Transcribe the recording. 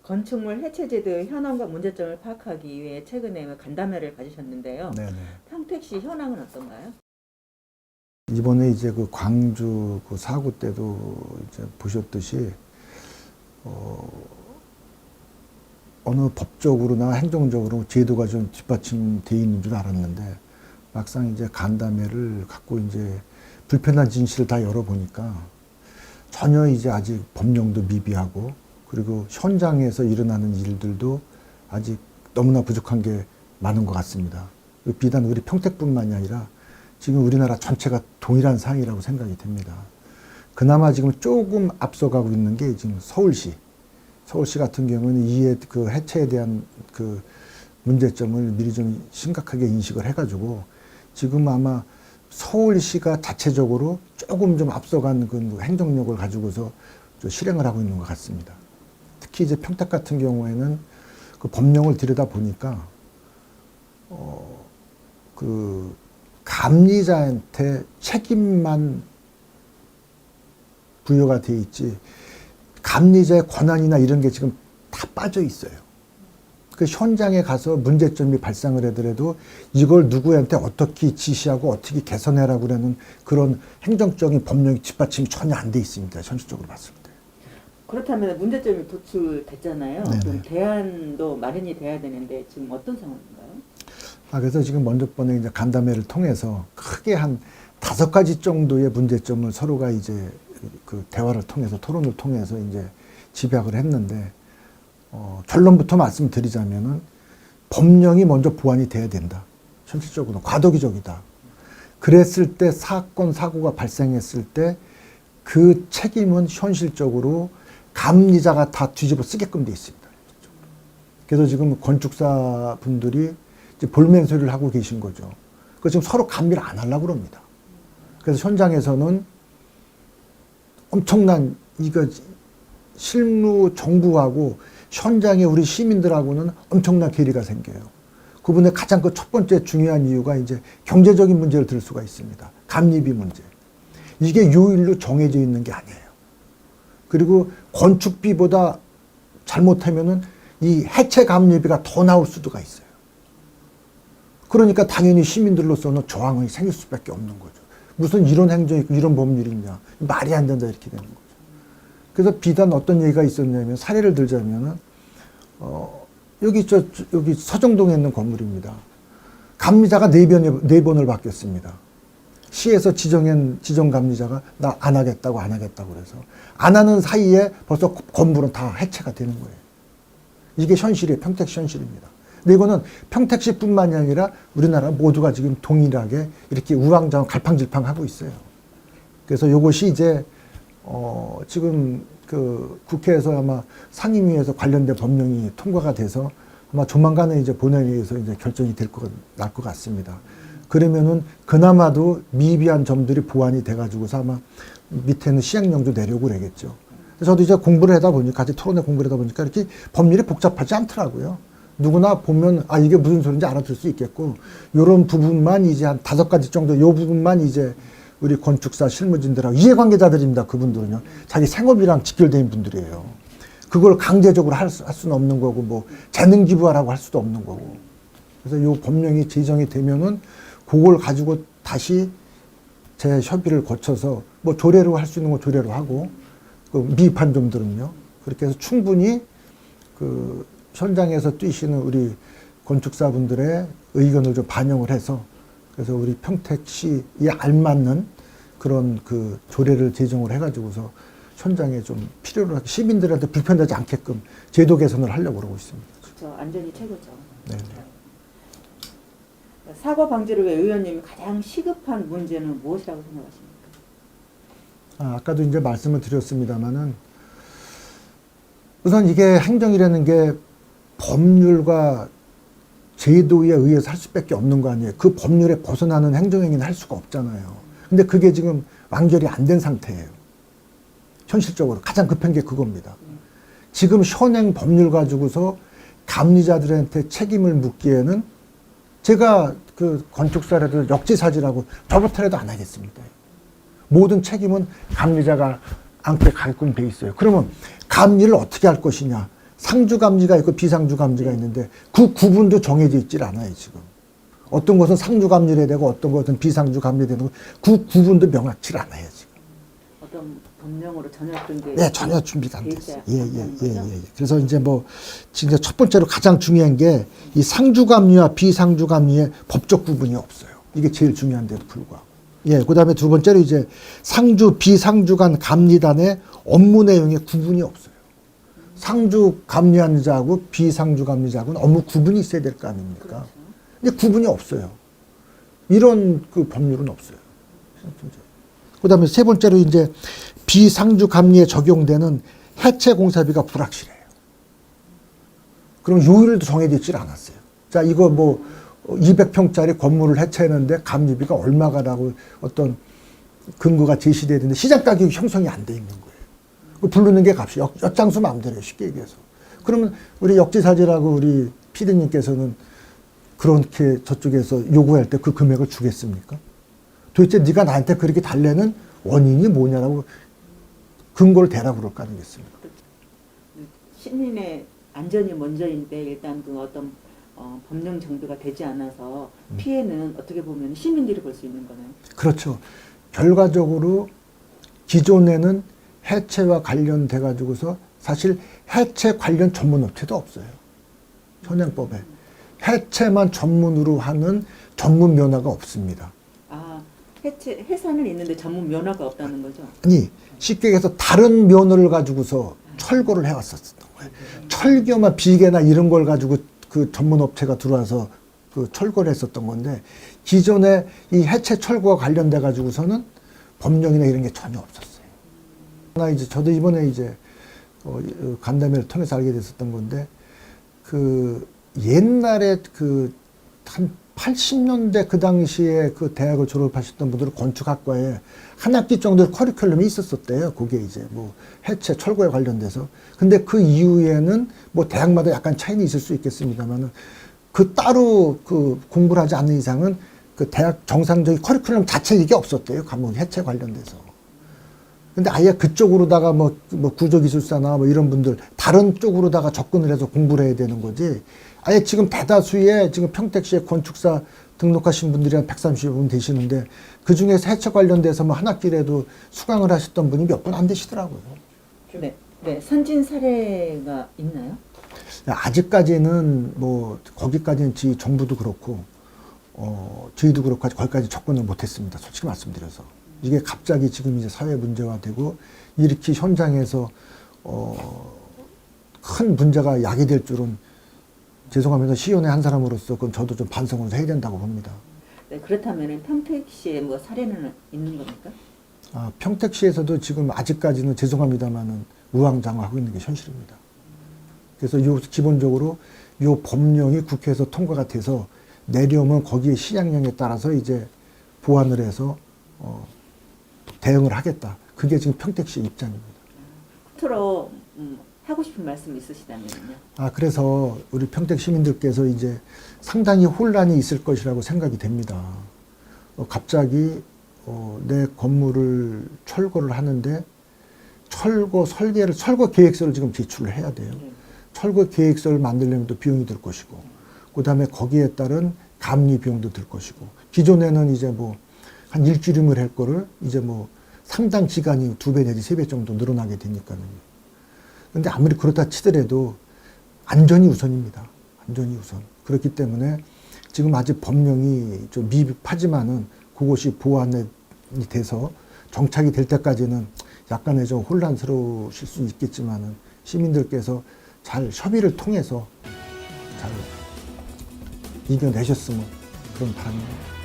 건축물 해체제도의 현황과 문제점을 파악하기 위해 최근에 간담회를 가지셨는데요. 네네. 평택시 현황은 어떤가요? 이번에 이제 그 광주 그 사고 때도 이제 보셨듯이 어느 법적으로나 행정적으로 제도가 좀 뒷받침돼 있는 줄 알았는데 막상 이제 간담회를 갖고 이제 불편한 진실을 다 열어보니까 전혀 이제 아직 법령도 미비하고 그리고 현장에서 일어나는 일들도 아직 너무나 부족한 게 많은 것 같습니다. 비단 우리 평택뿐만이 아니라 지금 우리나라 전체가 동일한 상황이라고 생각이 됩니다. 그나마 지금 조금 앞서가고 있는 게 지금 서울시. 서울시 같은 경우는 이에 그 해체에 대한 그 문제점을 미리 좀 심각하게 인식을 해가지고 지금 아마 서울시가 자체적으로 조금 좀 앞서간 그 행정력을 가지고서 실행을 하고 있는 것 같습니다. 특히 이제 평택 같은 경우에는 그 법령을 들여다 보니까 그 감리자한테 책임만 부여가 돼 있지 감리자의 권한이나 이런 게 지금 다 빠져 있어요. 그 현장에 가서 문제점이 발생을 하더라도 이걸 누구한테 어떻게 지시하고 어떻게 개선해라고 그러는 그런 행정적인 법령이 뒷받침이 전혀 안 돼 있습니다. 현실적으로 봤을 때. 그렇다면 문제점이 도출됐잖아요. 네네. 좀 대안도 마련이 돼야 되는데 지금 어떤 상황인가요? 그래서 지금 먼저 번에 이제 간담회를 통해서 크게 한 5가지 정도의 문제점을 서로가 이제 그 대화를 통해서 토론을 통해서 이제 집약을 했는데 결론부터 말씀드리자면은 법령이 먼저 보완이 돼야 된다. 현실적으로 과도기적이다. 그랬을 때 사건 사고가 발생했을 때 그 책임은 현실적으로 감리자가 다 뒤집어 쓰게끔 돼 있습니다. 그래서 지금 건축사 분들이 이제 볼멘소리를 하고 계신 거죠. 그 지금 서로 감리를 안 하려고 그럽니다. 그래서 현장에서는 엄청난 이거 실무 정부하고 현장의 우리 시민들하고는 엄청난 괴리가 생겨요. 그분의 가장 그 첫 번째 중요한 이유가 이제 경제적인 문제를 들 수가 있습니다. 감리비 문제. 이게 요일로 정해져 있는 게 아니에요. 그리고 건축비보다 잘못하면은 이 해체 감리비가 더 나올 수도가 있어요. 그러니까 당연히 시민들로서는 저항이 생길 수밖에 없는 거죠. 무슨 이런 행정이 있고 이런 법률이 있냐. 말이 안 된다 이렇게 되는 거죠. 그래서 비단 어떤 얘기가 있었냐면 사례를 들자면은 여기 서정동에 있는 건물입니다. 감리자가 4번을 바뀌었습니다. 시에서 지정 감리자가 나 안 하겠다고 그래서 안 하는 사이에 벌써 건물은 다 해체가 되는 거예요. 이게 현실이에요. 평택시 현실입니다. 근데 이거는 평택시뿐만이 아니라 우리나라 모두가 지금 동일하게 이렇게 우왕좌왕 갈팡질팡하고 있어요. 그래서 이것이 이제 지금 그 국회에서 아마 상임위에서 관련된 법령이 통과가 돼서 아마 조만간에 이제 본회의에서 이제 결정이 날 것 같습니다. 그러면은 그나마도 미비한 점들이 보완이 돼가지고서 아마 밑에는 시행령도 내려고 그러겠죠. 저도 이제 공부를 하다 보니까 같이 토론회 공부를 하다 보니까 이렇게 법률이 복잡하지 않더라고요. 누구나 보면 이게 무슨 소리인지 알아들 수 있겠고 이런 부분만 이제 한 5가지 정도 이 부분만 이제 우리 건축사 실무진들하고 이해관계자들입니다. 그분들은요. 자기 생업이랑 직결된 분들이에요. 그걸 강제적으로 할 수는 없는 거고 뭐 재능 기부하라고 할 수도 없는 거고. 그래서 이 법령이 제정이 되면은 그걸 가지고 다시 재협의를 거쳐서 뭐 조례로 할 수 있는 거 조례로 하고 그 미흡한 점들은요. 그렇게 해서 충분히 그 현장에서 뛰시는 우리 건축사분들의 의견을 좀 반영을 해서 그래서 우리 평택시에 알맞는 그런 그 조례를 제정을 해가지고서 현장에 좀 필요로 하게 시민들한테 불편하지 않게끔 제도 개선을 하려고 그러고 있습니다. 그렇죠. 안전이 최고죠. 네. 사고 방지를 위해 의원님이 가장 시급한 문제는 무엇이라고 생각하십니까? 아까도 이제 말씀을 드렸습니다만은 우선 이게 행정이라는 게 법률과 제도에 의해서 할 수밖에 없는 거 아니에요. 그 법률에 벗어나는 행정행위는 할 수가 없잖아요. 근데 그게 지금 완결이 안 된 상태예요. 현실적으로 가장 급한 게 그겁니다. 지금 현행 법률 가지고서 감리자들한테 책임을 묻기에는 제가 그 건축사라도 역지사지라고 저부터라도 안 하겠습니다. 모든 책임은 감리자가 안게 가게끔 돼 있어요. 그러면 감리를 어떻게 할 것이냐. 상주감리가 있고 비상주감리가 있는데 그 구분도 정해져 있질 않아요, 지금. 어떤 것은 상주감리를 해야 되고 어떤 것은 비상주감리를 해야 되고 그 구분도 명확치 않아요, 지금. 어떤 법령으로 전혀 그런 게 네, 전혀 준비가 안 돼 됐어요. 있지 예, 않다는 예, 예, 거죠? 예. 그래서 이제 뭐, 진짜 첫 번째로 가장 중요한 게 이 상주감리와 비상주감리의 법적 구분이 없어요. 이게 제일 중요한데도 불구하고. 예, 그 다음에 두 번째로 이제 상주, 비상주 간 감리단의 업무 내용에 구분이 없어요. 상주 감리하는 자하고 비상주 감리자하고는 업무 구분이 있어야 될 거 아닙니까? 그렇죠. 근데 구분이 없어요. 이런 그 법률은 없어요. 그 다음에 세 번째로 이제 비상주 감리에 적용되는 해체 공사비가 불확실해요. 그럼 요일도 정해져 있질 않았어요. 자, 이거 뭐 200평짜리 건물을 해체했는데 감리비가 얼마가라고 어떤 근거가 제시돼야 되는데 시장 가격이 형성이 안 돼 있는 거예요. 그 부르는 게 값이 엿장수 마음대로 쉽게 얘기해서. 그러면 우리 역지사지라고 우리 피디님께서는 그렇게 저쪽에서 요구할 때 그 금액을 주겠습니까? 도대체 네가 나한테 그렇게 달래는 원인이 뭐냐라고 근거를 대라고 그럴 거 아니겠습니까? 시민의 안전이 먼저인데 일단 그 어떤 법령 정비가 되지 않아서 피해는 어떻게 보면 시민들이 볼 수 있는 거네요. 그렇죠. 결과적으로 기존에는 해체와 관련돼 가지고서 사실 해체 관련 전문 업체도 없어요. 현행법에. 해체만 전문으로 하는 전문 면허가 없습니다. 아, 해산은 있는데 전문 면허가 없다는 거죠? 아니, 쉽게 얘기해서 다른 면허를 가지고서 철거를 해왔었던 거예요. 철교나 비계나 이런 걸 가지고 그 전문 업체가 들어와서 그 철거를 했었던 건데 기존에 이 해체 철거와 관련돼 가지고서는 법령이나 이런 게 전혀 없었어요. 나 이제 저도 이번에 이제 간담회를 통해서 알게 됐었던 건데 그 옛날에 그 한 80년대 그 당시에 그 대학을 졸업하셨던 분들은 건축학과에 한 학기 정도 커리큘럼이 있었었대요. 그게 이제 뭐 해체 철거에 관련돼서. 근데 그 이후에는 뭐 대학마다 약간 차이는 있을 수 있겠습니다만은 그 따로 그 공부를 하지 않는 이상은 그 대학 정상적인 커리큘럼 자체 이게 없었대요. 과목 해체 관련돼서. 근데 아예 그쪽으로다가 뭐 구조기술사나 뭐 이런 분들 다른 쪽으로다가 접근을 해서 공부를 해야 되는 거지. 아예 지금 대다수의 지금 평택시에 건축사 등록하신 분들이 한 130분 되시는데 그 중에서 해체 관련돼서 뭐 한 학기라도 수강을 하셨던 분이 몇 분 안 되시더라고요. 네, 네, 선진 사례가 있나요? 아직까지는 뭐 거기까지는 정부도 그렇고 저희도 그렇고 아직 거기까지 접근을 못했습니다. 솔직히 말씀드려서 이게 갑자기 지금 이제 사회 문제화되고 이렇게 현장에서 큰 문제가 야기될 줄은 죄송하면서 시의원의 한 사람으로서 그건 저도 좀 반성을 해야 된다고 봅니다. 네, 그렇다면 평택시에 뭐 사례는 있는 겁니까? 평택시에서도 지금 아직까지는 죄송합니다만은 우왕좌왕하고 있는 게 현실입니다. 그래서 기본적으로 요 법령이 국회에서 통과가 돼서 내려오면 거기에 시행령에 따라서 이제 보완을 해서 대응을 하겠다. 그게 지금 평택시 입장입니다. 끝으로 하고 싶은 말씀 있으시다면요. 그래서 우리 평택 시민들께서 이제 상당히 혼란이 있을 것이라고 생각이 됩니다. 갑자기 내 건물을 철거를 하는데 철거 계획서를 지금 제출을 해야 돼요. 철거 계획서를 만들려면 또 비용이 들 것이고, 그 다음에 거기에 따른 감리 비용도 들 것이고, 기존에는 이제 뭐 한 일주일이면 할 거를 이제 뭐 상당 기간이 2배 내지 3배 정도 늘어나게 되니까요. 근데 아무리 그렇다 치더라도 안전이 우선입니다. 안전이 우선. 그렇기 때문에 지금 아직 법령이 좀 미흡하지만은 그것이 보완이 돼서 정착이 될 때까지는 약간의 좀 혼란스러우실 수 있겠지만은 시민들께서 잘 협의를 통해서 잘 이겨내셨으면 그런 바람입니다.